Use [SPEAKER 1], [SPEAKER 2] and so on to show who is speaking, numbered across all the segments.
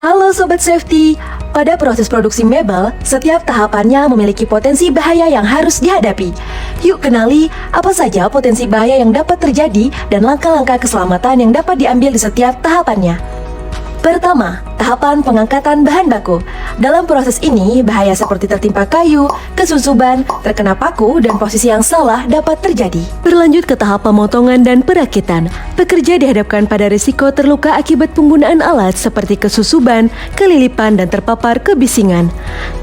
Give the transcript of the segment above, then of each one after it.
[SPEAKER 1] Halo Sobat Safety, pada proses produksi mebel, setiap tahapannya memiliki potensi bahaya yang harus dihadapi. Yuk kenali apa saja potensi bahaya yang dapat terjadi dan langkah-langkah keselamatan yang dapat diambil di setiap tahapannya. Pertama, tahapan pengangkatan bahan baku. Dalam proses ini, bahaya seperti tertimpa kayu, kesusuban, terkena paku, dan posisi yang salah dapat terjadi. Berlanjut ke tahap pemotongan dan perakitan. Pekerja dihadapkan pada risiko terluka akibat penggunaan alat seperti kesusuban, kelilipan, dan terpapar kebisingan.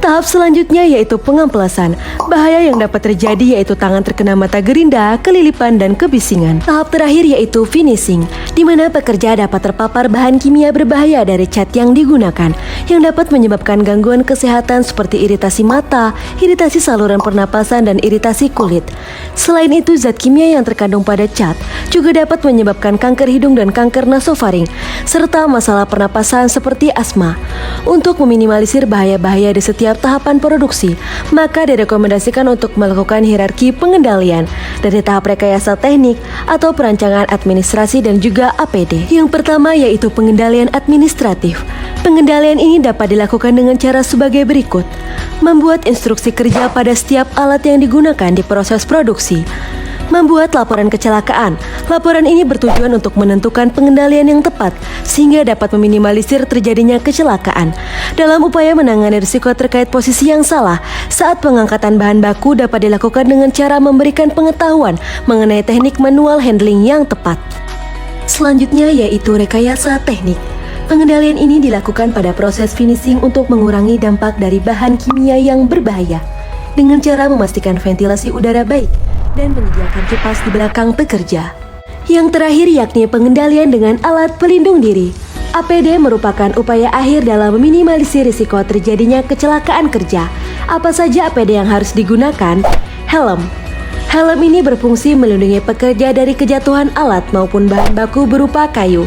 [SPEAKER 1] Tahap selanjutnya yaitu pengampelasan. Bahaya yang dapat terjadi yaitu tangan terkena mata gerinda, kelilipan, dan kebisingan. Tahap terakhir yaitu finishing, di mana pekerja dapat terpapar bahan kimia berbahaya dari cat yang digunakan, yang dapat menyebabkan gangguan kesehatan seperti iritasi mata, iritasi saluran pernapasan, dan iritasi kulit. Selain itu, zat kimia yang terkandung pada cat juga dapat menyebabkan kanker hidung dan kanker nasofaring, serta masalah pernapasan seperti asma. Untuk meminimalisir bahaya-bahaya di setiap tahapan produksi, maka direkomendasikan untuk melakukan hierarki pengendalian dari tahap rekayasa teknik atau perancangan administrasi dan juga APD. Yang pertama yaitu pengendalian administratif. Pengendalian ini dapat dilakukan dengan cara sebagai berikut. Membuat instruksi kerja pada setiap alat yang digunakan di proses produksi. Membuat laporan kecelakaan. Laporan ini bertujuan untuk menentukan pengendalian yang tepat sehingga dapat meminimalisir terjadinya kecelakaan. Dalam upaya menangani risiko terkait posisi yang salah, saat pengangkatan bahan baku dapat dilakukan dengan cara memberikan pengetahuan mengenai teknik manual handling yang tepat. Selanjutnya yaitu rekayasa teknik. Pengendalian ini dilakukan pada proses finishing untuk mengurangi dampak dari bahan kimia yang berbahaya dengan cara memastikan ventilasi udara baik dan menyediakan kipas di belakang pekerja. Yang terakhir yakni pengendalian dengan alat pelindung diri. APD merupakan upaya akhir dalam meminimalisir risiko terjadinya kecelakaan kerja. Apa saja APD yang harus digunakan? Helm. Helm ini berfungsi melindungi pekerja dari kejatuhan alat maupun bahan baku berupa kayu.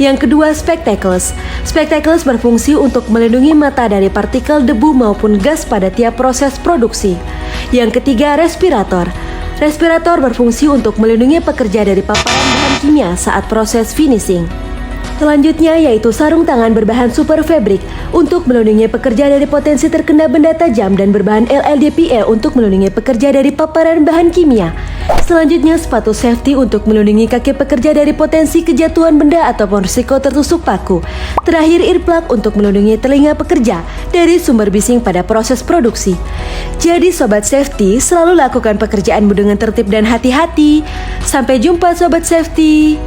[SPEAKER 1] Yang kedua, spectacles. Spectacles berfungsi untuk melindungi mata dari partikel debu maupun gas pada tiap proses produksi. Yang ketiga, respirator. Respirator berfungsi untuk melindungi pekerja dari paparan bahan kimia saat proses finishing. Selanjutnya yaitu sarung tangan berbahan super fabric untuk melindungi pekerja dari potensi terkena benda tajam dan berbahan LLDPE untuk melindungi pekerja dari paparan bahan kimia. Selanjutnya sepatu safety untuk melindungi kaki pekerja dari potensi kejatuhan benda ataupun risiko tertusuk paku. Terakhir earplug untuk melindungi telinga pekerja dari sumber bising pada proses produksi. Jadi Sobat Safety, selalu lakukan pekerjaanmu dengan tertib dan hati-hati. Sampai jumpa Sobat Safety.